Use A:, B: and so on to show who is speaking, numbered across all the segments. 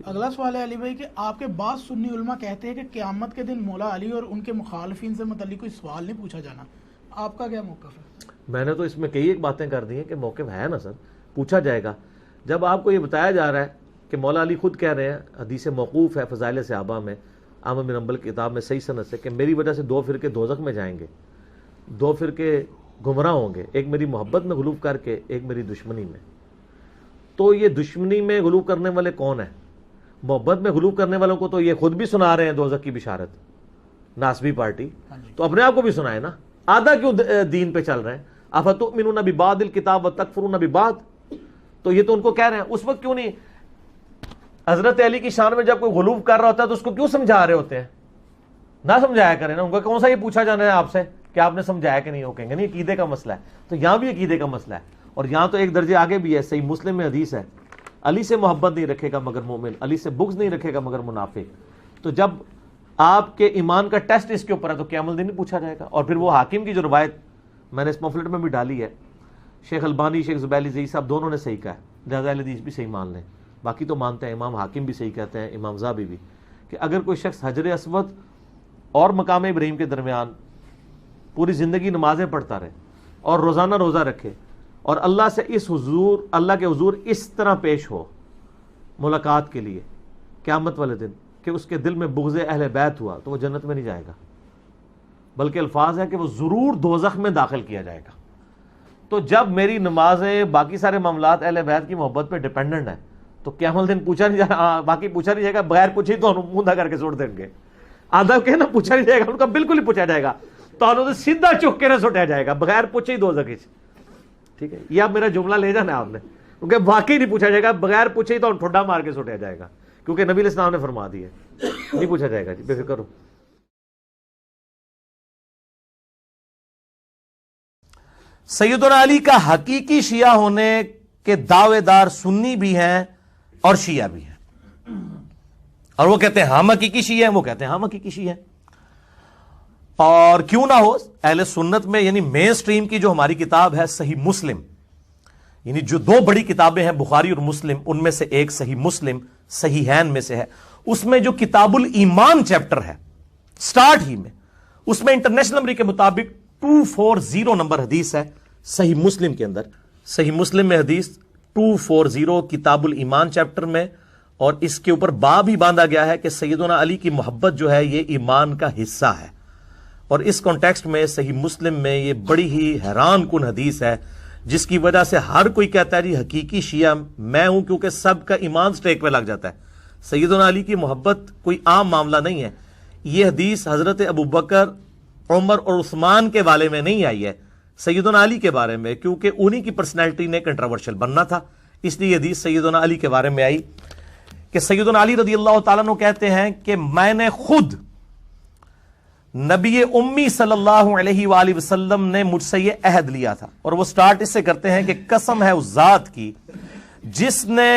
A: اگلا سوال ہے علی بھائی کہ آپ کے بعض سنی علماء کہتے ہیں کہ قیامت کے دن مولا علی اور ان کے مخالفین سے متعلق کوئی سوال نہیں پوچھا جانا، آپ کا کیا موقف ہے؟
B: میں نے تو اس میں کئی ایک باتیں کر دی ہیں کہ موقف ہے نا سر، پوچھا جائے گا. جب آپ کو یہ بتایا جا رہا ہے کہ مولا علی خود کہہ رہے ہیں، حدیث موقوف ہے فضائل صحابہ میں، احمد بن حنبل کی کتاب میں صحیح سند سے، کہ میری وجہ سے 2 فرقے دوزخ میں جائیں گے، 2 فرقے گمراہ ہوں گے، ایک میری محبت میں غلو کر کے، ایک میری دشمنی میں. تو یہ دشمنی میں غلو کرنے والے کون ہیں؟ محبت میں غلو کرنے والوں کو تو یہ خود بھی سنا رہے ہیں دوزخ کی بشارت، ناسبی پارٹی، تو اپنے آپ کو بھی سنائے نا. آدھا کیوں دین پہ چل رہے ہیں؟ افتؤمنون ببعض الکتاب وتکفرون ببعض، تو یہ تو ان کو کہہ رہے ہیں. اس وقت کیوں نہیں حضرت علی کی شان میں جب کوئی غلو کر رہا ہوتا ہے تو اس کو کیوں سمجھا رہے ہوتے ہیں؟ نہ سمجھایا کریں نا. ان کو کون سا یہ پوچھا جانا ہے آپ سے کہ آپ نے سمجھایا کہ نہیں؟ ہو کہیں گے نہیں عقیدے کا مسئلہ ہے. تو یہاں بھی عقیدے کا مسئلہ ہے، اور یہاں تو ایک درجے آگے بھی ہے. صحیح مسلم میں حدیث ہے، علی سے محبت نہیں رکھے گا مگر مومن، علی سے بغض نہیں رکھے گا مگر منافق. تو جب آپ کے ایمان کا ٹیسٹ اس کے اوپر ہے تو قیامت الدین نہیں پوچھا جائے گا. اور پھر وہ حاکم کی جو روایت میں نے اس پمفلٹ میں بھی ڈالی ہے، شیخ البانی، شیخ زبیلی زئی صاحب دونوں نے صحیح کہا ہے، لہذا اہل حدیث بھی صحیح مان لیں. باقی تو مانتے ہیں، امام حاکم بھی صحیح کہتے ہیں، امام ذہبی بھی، کہ اگر کوئی شخص حجر اسود اور مقام ابراہیم کے درمیان پوری زندگی نمازیں پڑھتا رہے اور روزانہ روزہ رکھے اور اللہ سے اللہ کے حضور اس طرح پیش ہو ملاقات کے لیے قیامت والے دن کہ اس کے دل میں بغض اہل بیت ہوا، تو وہ جنت میں نہیں جائے گا، بلکہ الفاظ ہے کہ وہ ضرور دوزخ میں داخل کیا جائے گا. تو جب میری نمازیں، باقی سارے معاملات اہل بیت کی محبت پہ ڈیپینڈنٹ ہیں تو قیامت دن پوچھا نہیں جائے، باقی پوچھا نہیں جائے گا، بغیر پوچھے تو موندا کر کے چھوڑ دیں گے. آدھا کہ نا پوچھا نہیں جائے گا، ان کا بالکل ہی پوچھا جائے گا تو سیدھا چک کے نہ سٹیا جائے گا بغیر پوچھے ہی دوزخ. ٹھیک ہے، یہ اب میرا جملہ لے جانا ہے آپ نے، کیونکہ واقعی نہیں پوچھا جائے گا، بغیر پوچھے ہی تو ٹھڈا مار کے سٹیا جائے گا، کیونکہ نبی علیہ السلام نے فرما دی ہے نہیں پوچھا جائے گا. جی بے فکر ہو. سیدنا علی کا حقیقی شیعہ ہونے کے دعوے دار سنی بھی ہیں اور شیعہ بھی ہیں، اور وہ کہتے ہیں ہم حقیقی شیعہ ہیں، وہ کہتے ہیں ہم حقیقی شیعہ ہیں. اور کیوں نہ ہو، اہل سنت میں یعنی مین سٹریم کی جو ہماری کتاب ہے صحیح مسلم، یعنی جو 2 بڑی کتابیں ہیں بخاری اور مسلم، ان میں سے ایک صحیح مسلم صحیحین میں سے ہے. اس میں جو کتاب الایمان چیپٹر ہے سٹارٹ ہی میں، اس میں انٹرنیشنل نمبر کے مطابق 240 نمبر حدیث ہے صحیح مسلم کے اندر. صحیح مسلم میں حدیث 240 کتاب الایمان چیپٹر میں، اور اس کے اوپر باب ہی باندھا گیا ہے کہ سیدنا علی کی محبت جو ہے یہ ایمان کا حصہ ہے. اور اس کانٹیکسٹ میں صحیح مسلم میں یہ بڑی ہی حیران کن حدیث ہے، جس کی وجہ سے ہر کوئی کہتا ہے جی حقیقی شیعہ میں ہوں، کیونکہ سب کا ایمان سٹیک پہ لگ جاتا ہے. سیدنا علی کی محبت کوئی عام معاملہ نہیں ہے. یہ حدیث حضرت ابوبکر، عمر اور عثمان کے بارے میں نہیں آئی ہے، سیدنا علی کے بارے میں، کیونکہ انہی کی پرسنالٹی نے کنٹروورشل بننا تھا، اس لیے یہ حدیث سیدنا علی کے بارے میں آئی کہ سیدنا علی رضی اللہ تعالیٰ عنہ کہتے ہیں کہ میں نے خود نبی امی صلی اللہ علیہ وآلہ وسلم نے مجھ سے یہ عہد لیا تھا. اور وہ سٹارٹ اس سے کرتے ہیں کہ قسم ہے اس ذات کی جس نے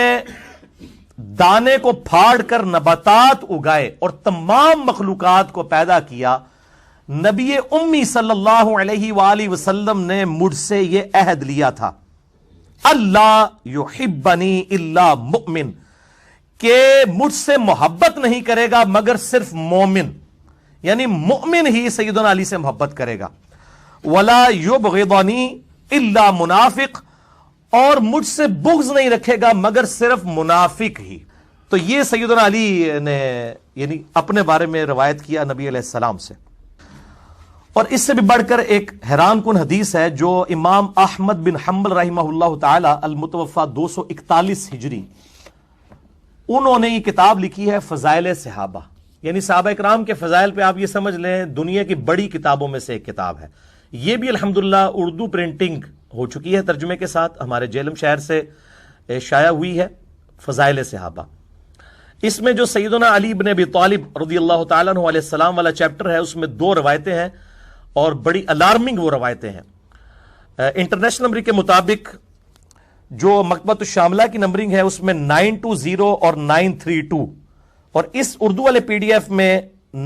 B: دانے کو پھاڑ کر نباتات اگائے اور تمام مخلوقات کو پیدا کیا، نبی امی صلی اللہ علیہ وآلہ وسلم نے مجھ سے یہ عہد لیا تھا، اللہ یحبنی الا مؤمن، کہ مجھ سے محبت نہیں کرے گا مگر صرف مومن، یعنی مؤمن ہی سیدنا علی سے محبت کرے گا. ولا یبغضنی الا منافق، اور مجھ سے بغض نہیں رکھے گا مگر صرف منافق ہی. تو یہ سیدنا علی نے یعنی اپنے بارے میں روایت کیا نبی علیہ السلام سے. اور اس سے بھی بڑھ کر ایک حیران کن حدیث ہے جو امام احمد بن حنبل رحمہ اللہ تعالی المتوفى 241 ہجری، انہوں نے یہ کتاب لکھی ہے فضائل صحابہ، یعنی صحابہ اکرام کے فضائل پہ آپ یہ سمجھ لیں دنیا کی بڑی کتابوں میں سے ایک کتاب ہے. یہ بھی الحمدللہ اردو پرنٹنگ ہو چکی ہے ترجمے کے ساتھ، ہمارے جیلم شہر سے شائع ہوئی ہے فضائل صحابہ. اس میں جو سیدنا علی بن ابی طالب رضی اللہ تعالیٰ عنہ علیہ السلام والا چیپٹر ہے، اس میں 2 روایتیں ہیں اور بڑی الارمنگ وہ روایتیں ہیں. انٹرنیشنل نمبر کے مطابق جو مکتبۃ الشاملہ کی نمبرنگ ہے اس میں 920 اور 932، اور اس اردو والے پی ڈی ایف میں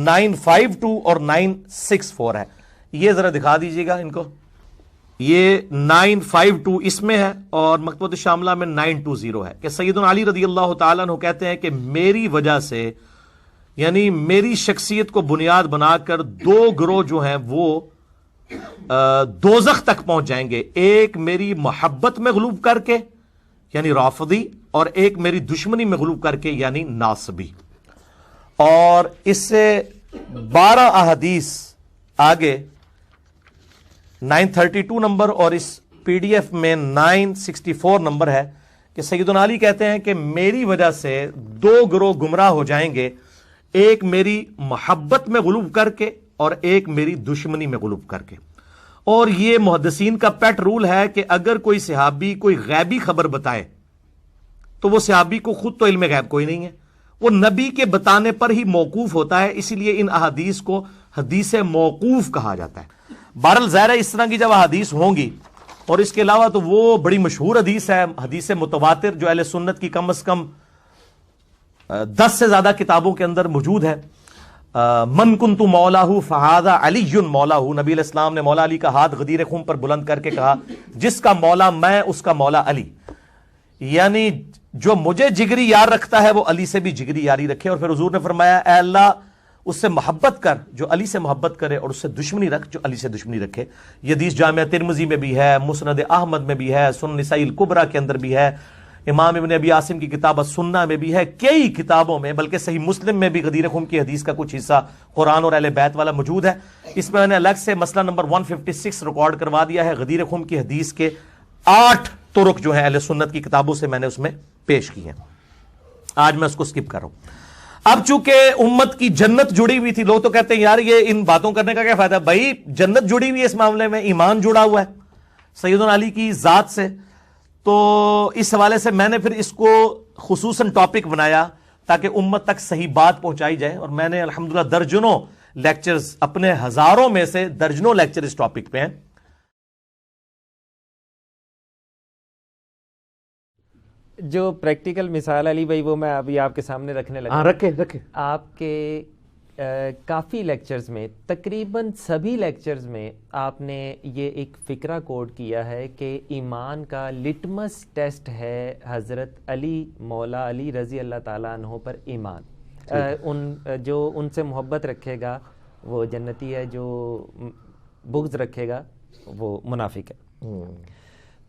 B: 952 اور 964 ہے. یہ ذرا دکھا دیجیے گا ان کو. یہ 952 اس میں ہے اور مکتبۃ شاملہ میں 920 ہے کہ سیدنا علی رضی اللہ تعالیٰ عنہ کہتے ہیں کہ میری وجہ سے، یعنی میری شخصیت کو بنیاد بنا کر دو گروہ جو ہیں وہ دوزخ تک پہنچ جائیں گے، ایک میری محبت میں غلوب کر کے یعنی رافضی، اور ایک میری دشمنی میں غلوب کر کے یعنی ناصبی. اور اس سے 12 احادیث آگے 932 نمبر اور اس پی ڈی ایف میں 964 نمبر ہے کہ سیدنا علی کہتے ہیں کہ میری وجہ سے دو گروہ گمراہ ہو جائیں گے، ایک میری محبت میں غلوب کر کے اور ایک میری دشمنی میں غلوب کر کے. اور یہ محدثین کا پیٹ رول ہے کہ اگر کوئی صحابی کوئی غیبی خبر بتائے تو وہ صحابی کو خود تو علم غیب کوئی نہیں ہے، وہ نبی کے بتانے پر ہی موقوف ہوتا ہے، اسی لیے ان احادیث کو حدیث موقوف کہا جاتا ہے. بہرحال ظاہر ہے اس طرح کی جب احادیث ہوں گی، اور اس کے علاوہ تو وہ بڑی مشہور حدیث ہے، حدیث متواتر، جو اہل سنت کی کم از کم 10 سے زیادہ کتابوں کے اندر موجود ہے. من کنت مولاہ فہذا علی مولاہ، نبی علیہ السلام نے مولا علی کا ہاتھ غدیر خم پر بلند کر کے کہا جس کا مولا میں اس کا مولا علی، یعنی جو مجھے جگری یار رکھتا ہے وہ علی سے بھی جگری یاری رکھے. اور پھر حضور نے فرمایا اے اللہ اس سے محبت کر جو علی سے محبت کرے، اور اس سے دشمنی رکھ جو علی سے دشمنی رکھے. یہ حدیث جامعہ ترمذی میں بھی ہے، مسند احمد میں بھی ہے، سنن نسائی الکبریٰ کے اندر بھی ہے، امام ابن ابی عاصم کی کتاب السنہ میں بھی ہے، کئی کتابوں میں، بلکہ صحیح مسلم میں بھی غدیر خم کی حدیث کا کچھ حصہ قرآن اور اہل بیت والا موجود ہے. اس میں نے الگ سے مسئلہ نمبر 156 ریکارڈ کروا دیا ہے. غدیر خم کی حدیث کے 8 طرق جو ہیں اہل سنت کی کتابوں سے میں نے اس میں پیش کی ہیں. آج میں اس کو سکپ کر رہا ہوں. اب چونکہ امت کی جنت جڑی ہوئی تھی، لوگ تو کہتے ہیں یار یہ ان باتوں کرنے کا کیا فائدہ؟ بھائی جنت جڑی ہوئی ہے، اس معاملے میں ایمان جڑا ہوا ہے سیدنا علی کی ذات سے. تو اس حوالے سے میں نے پھر اس کو خصوصاً ٹاپک بنایا تاکہ امت تک صحیح بات پہنچائی جائے، اور میں نے الحمدللہ درجنوں لیکچرز، اپنے ہزاروں میں سے درجنوں لیکچر اس ٹاپک پہ ہیں.
C: جو پریکٹیکل مثال علی بھائی وہ میں ابھی آپ کے سامنے رکھنے لگا.
B: رکھے
C: آپ کے کافی لیکچرز میں، تقریباً سبھی لیکچرز میں آپ نے یہ ایک فکرہ کوڈ کیا ہے کہ ایمان کا لٹمس ٹیسٹ ہے حضرت علی، مولا علی رضی اللہ تعالیٰ عنہ پر ایمان. جو ان سے محبت رکھے گا وہ جنتی ہے، جو بغض رکھے گا وہ منافق ہے.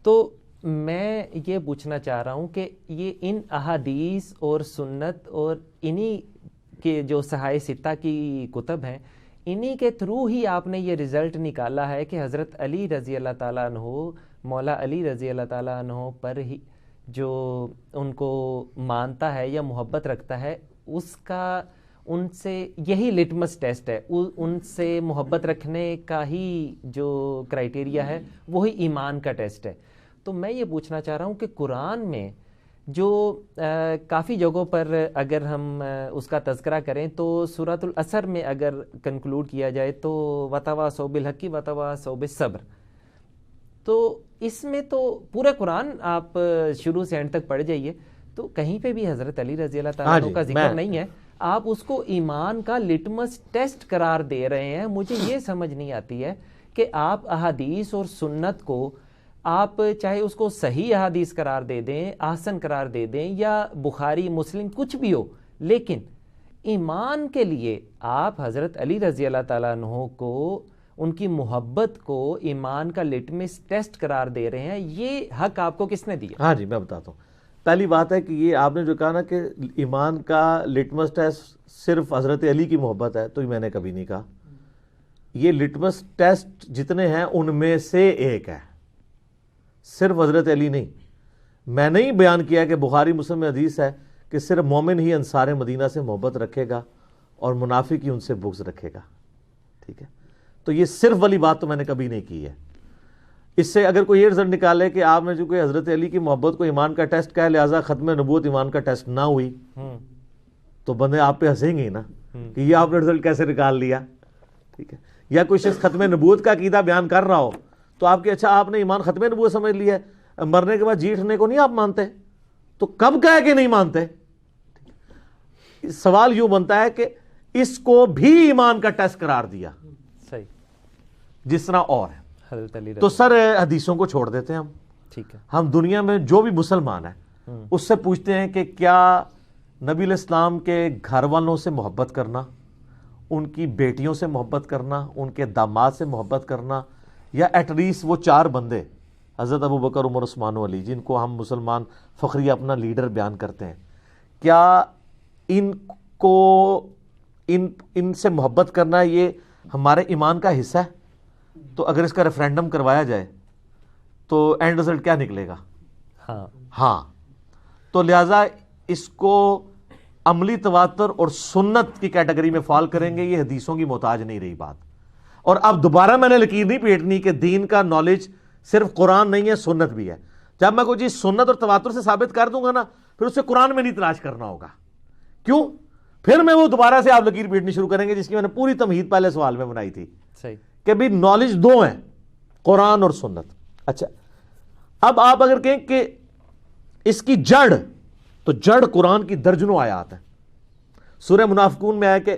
C: تو میں یہ پوچھنا چاہ رہا ہوں کہ یہ ان احادیث اور سنت اور انہی کے جو صحائح ستہ کی کتب ہیں، انہی کے تھرو ہی آپ نے یہ رزلٹ نکالا ہے کہ حضرت علی رضی اللہ تعالیٰ عنہ، مولا علی رضی اللہ تعالیٰ عنہ پر ہی جو ان کو مانتا ہے یا محبت رکھتا ہے، اس کا ان سے یہی لٹمس ٹیسٹ ہے، ان سے محبت رکھنے کا ہی جو کرائٹیریا ہے وہی ایمان کا ٹیسٹ ہے. تو میں یہ پوچھنا چاہ رہا ہوں کہ قرآن میں جو کافی جگہوں پر اگر ہم اس کا تذکرہ کریں تو سورۃ العصر میں اگر کنکلوڈ کیا جائے تو وتواصوا بالحق وتواصوا بالصبر، تو اس میں تو پورا قرآن آپ شروع سے اینڈ تک پڑھ جائیے تو کہیں پہ بھی حضرت علی رضی اللہ تعالیٰ عنہ کا ذکر نہیں ہے. آپ اس کو ایمان کا لٹمس ٹیسٹ قرار دے رہے ہیں. مجھے یہ سمجھ نہیں آتی ہے کہ آپ احادیث اور سنت کو آپ چاہے اس کو صحیح احادیث قرار دے دیں، احسن قرار دے دیں، یا بخاری مسلم کچھ بھی ہو، لیکن ایمان کے لیے آپ حضرت علی رضی اللہ تعالیٰ عنہ کو، ان کی محبت کو ایمان کا لٹمس ٹیسٹ قرار دے رہے ہیں. یہ حق آپ کو کس نے دیا؟
B: ہاں جی میں بتاتا ہوں. پہلی بات ہے کہ یہ آپ نے جو کہا نا کہ ایمان کا لٹمس ٹیسٹ صرف حضرت علی کی محبت ہے، تو یہ میں نے کبھی نہیں کہا. یہ لٹمس ٹیسٹ جتنے ہیں ان میں سے ایک ہے، صرف حضرت علی نہیں. میں نے ہی بیان کیا کہ بخاری مسلم میں حدیث ہے کہ صرف مومن ہی انصار مدینہ سے محبت رکھے گا اور منافق ہی ان سے بغض رکھے گا. ٹھیک ہے، تو یہ صرف والی بات تو میں نے کبھی نہیں کی ہے. اس سے اگر کوئی یہ رزلٹ نکالے کہ آپ نے جو کہ حضرت علی کی محبت کو ایمان کا ٹیسٹ کہا لہٰذا ختم نبوت ایمان کا ٹیسٹ نہ ہوئی، تو بندے آپ پہ ہنسیں گے نا کہ یہ آپ نے رزلٹ کیسے نکال لیا. ٹھیک ہے، یا کوئی شخص ختم نبوت کا عقیدہ بیان کر رہا ہو تو آپ کے اچھا آپ نے ایمان ختم نبوت سمجھ لیا ہے، مرنے کے بعد جی اٹھنے کو نہیں آپ مانتے، تو کب کہا کہ نہیں مانتے؟ سوال یوں بنتا ہے کہ اس کو بھی ایمان کا ٹیسٹ قرار دیا
C: صحیح
B: جس طرح اور ہے.
C: حضرت علی
B: تو سر حدیثوں کو چھوڑ دیتے ہیں ہم.
C: ٹھیک ہے.
B: ہم دنیا میں جو بھی مسلمان ہے اس سے پوچھتے ہیں کہ کیا نبی علیہ السلام کے گھر والوں سے محبت کرنا, ان کی بیٹیوں سے محبت کرنا, ان کے داماد سے محبت کرنا, یا ایٹ لیسٹ وہ 4 بندے حضرت ابو بکر, عمر, عثمان و علی, جن کو ہم مسلمان فخریہ اپنا لیڈر بیان کرتے ہیں, کیا ان کو ان سے محبت کرنا یہ ہمارے ایمان کا حصہ ہے؟ تو اگر اس کا ریفرینڈم کروایا جائے تو اینڈ رزلٹ کیا نکلے گا؟ ہاں. تو لہٰذا اس کو عملی تواتر اور سنت کی کیٹیگری میں فال کریں گے, یہ حدیثوں کی محتاج نہیں رہی بات. اور اب دوبارہ میں نے لکیر نہیں پیٹنی کہ دین کا نالج صرف قرآن نہیں ہے, سنت بھی ہے. جب میں کوئی چیز سنت اور تواتر سے ثابت کر دوں گا نا, پھر اسے قرآن میں نہیں تلاش کرنا ہوگا. کیوں؟ پھر میں وہ دوبارہ سے آپ لکیر پیٹنی شروع کریں گے, جس کی میں نے پوری تمہید پہلے سوال میں بنائی تھی.
C: صحیح.
B: کہ بھی نالج 2 ہیں, قرآن اور سنت. اچھا, اب آپ اگر کہیں کہ اس کی جڑ, تو جڑ قرآن کی درجنوں آیات ہیں. سورہ منافقون میں آیا کہ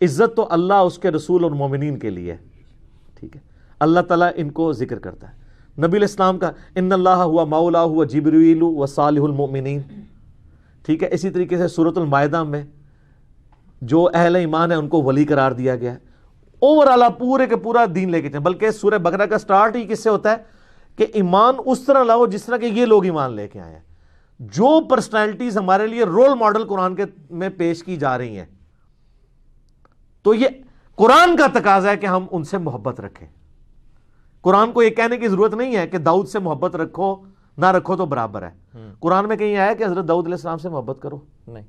B: عزت تو اللہ, اس کے رسول اور مومنین کے لیے. ٹھیک ہے, اللہ تعالیٰ ان کو ذکر کرتا ہے. نبی علیہ السلام کا ان اللہ ہوا مولا ہوا جبریل و صالح المؤمنین. ٹھیک ہے, اسی طریقے سے سورۃ المائدہ میں جو اہل ایمان ہے ان کو ولی قرار دیا گیا ہے. اوورآل آپ پورے کے پورا دین لے کے چلیں. بلکہ سورہ بقرہ کا سٹارٹ ہی کس سے ہوتا ہے کہ ایمان اس طرح لاؤ جس طرح کہ یہ لوگ ایمان لے کے آئے ہیں. جو پرسنالٹیز ہمارے لیے رول ماڈل قرآن کے میں پیش کی جا رہی ہیں, تو یہ قرآن کا تقاضا ہے کہ ہم ان سے محبت رکھیں. قرآن کو یہ کہنے کی ضرورت نہیں ہے کہ داؤد سے محبت رکھو, نہ رکھو تو برابر ہے. قرآن میں کہیں آیا کہ حضرت داؤد علیہ السلام سے محبت کرو؟
C: نہیں.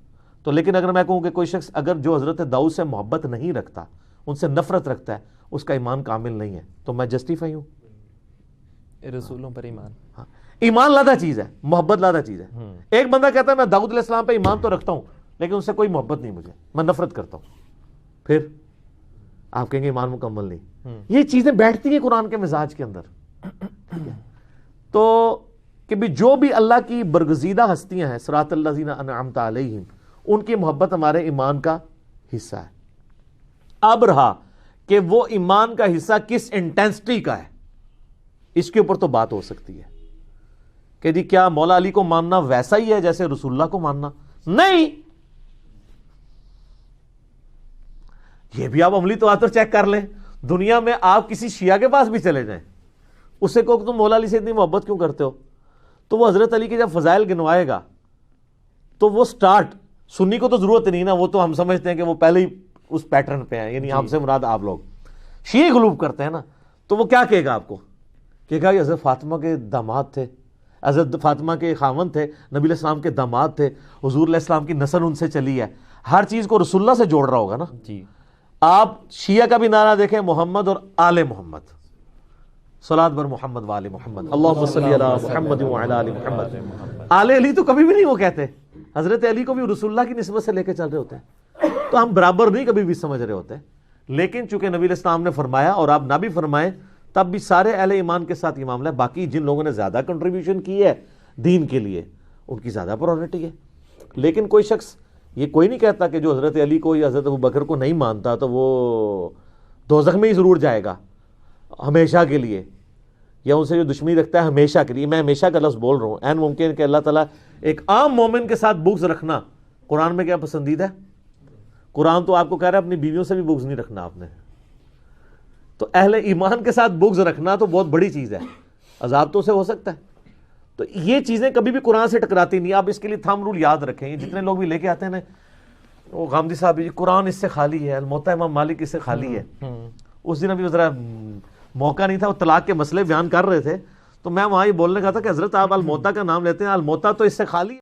B: تو لیکن اگر میں کہوں کہ کوئی شخص اگر جو حضرت داؤد سے محبت نہیں رکھتا, ان سے نفرت رکھتا ہے, اس کا ایمان کامل نہیں ہے, تو میں جسٹیفائی ہوں؟
C: رسولوں پر ایمان,
B: ایمان لادا چیز ہے, محبت لادا چیز ہے. ایک بندہ کہتا ہے میں داؤد علیہ السلام پہ ایمان تو رکھتا ہوں لیکن ان سے کوئی محبت نہیں مجھے, میں نفرت کرتا ہوں. پھر آپ کہیں گے ایمان مکمل نہیں. یہ چیزیں بیٹھتی ہیں قرآن کے مزاج کے اندر. تو کہ بھی جو بھی اللہ کی برگزیدہ ہستیاں ہیں, صراط الذین انعمت علیہم, ان کی محبت ہمارے ایمان کا حصہ ہے. اب رہا کہ وہ ایمان کا حصہ کس انٹینسٹی کا ہے, اس کے اوپر تو بات ہو سکتی ہے کہ جی کیا مولا علی کو ماننا ویسا ہی ہے جیسے رسول اللہ کو ماننا؟ نہیں. یہ بھی آپ عملی تواتر چیک کر لیں. دنیا میں آپ کسی شیعہ کے پاس بھی چلے جائیں, اس سے کہو تم مولا علی سے اتنی محبت کیوں کرتے ہو, تو وہ حضرت علی کے جب فضائل گنوائے گا تو وہ سٹارٹ, سنی کو تو ضرورت نہیں نا, وہ تو ہم سمجھتے ہیں کہ وہ پہلے ہی اس پیٹرن پہ ہیں, یعنی ہم سے مراد آپ لوگ. شیعہ غلوب کرتے ہیں نا, تو وہ کیا کہے گا آپ کو؟ کہے گا کہ حضرت فاطمہ کے داماد تھے, حضرت فاطمہ کے خاوند تھے, نبی علیہ السلام کے داماد تھے, حضور علیہ السلام کی نسل ان سے چلی ہے. ہر چیز کو رسول اللہ سے جوڑ رہا ہوگا نا.
C: جی.
B: آپ شیعہ کا بھی نعرہ دیکھیں, محمد اور آل محمد, صلوات بر محمد و آل محمد, اللہم صلی علی محمد و علی آل محمد. آل علی تو کبھی بھی نہیں وہ کہتے, حضرت علی کو بھی رسول اللہ کی نسبت سے لے کے چل رہے ہوتے ہیں. تو ہم برابر نہیں کبھی بھی سمجھ رہے ہوتے, لیکن چونکہ نبی علیہ السلام نے فرمایا اور آپ نہ بھی فرمائیں تب بھی سارے اہل ایمان کے ساتھ یہ معاملہ ہے. باقی جن لوگوں نے زیادہ کنٹریبیوشن کی ہے دین کے لیے, ان کی زیادہ پرائورٹی ہے. لیکن کوئی شخص یہ کوئی نہیں کہتا کہ جو حضرت علی کو یا حضرت ابو بکر کو نہیں مانتا تو وہ دوزخ میں ہی ضرور جائے گا ہمیشہ کے لیے, یا ان سے جو دشمنی رکھتا ہے ہمیشہ کے لیے. میں ہمیشہ کا لفظ بول رہا ہوں, این ممکن کہ اللہ تعالیٰ ایک عام مومن کے ساتھ بغض رکھنا قرآن میں کیا پسندیدہ ہے؟ قرآن تو آپ کو کہہ رہا ہے اپنی بیویوں سے بھی بغض نہیں رکھنا آپ نے. تو اہل ایمان کے ساتھ بغض رکھنا تو بہت بڑی چیز ہے, عذاب تو اسے ہو سکتا ہے. تو یہ چیزیں کبھی بھی قرآن سے ٹکراتی نہیں. آپ اس کے لیے تھم رول یاد رکھیں. یہ جتنے لوگ بھی لے کے آتے ہیں نا, وہ غامدی صاحب جی قرآن اس سے خالی ہے, الموطا امام مالک اس سے خالی ہے. اس دن ابھی ذرا موقع نہیں تھا, وہ طلاق کے مسئلے بیان کر رہے تھے, تو میں وہاں یہ بولنے کا تھا کہ حضرت آپ الموطا کا نام لیتے ہیں, الموطا تو اس سے خالی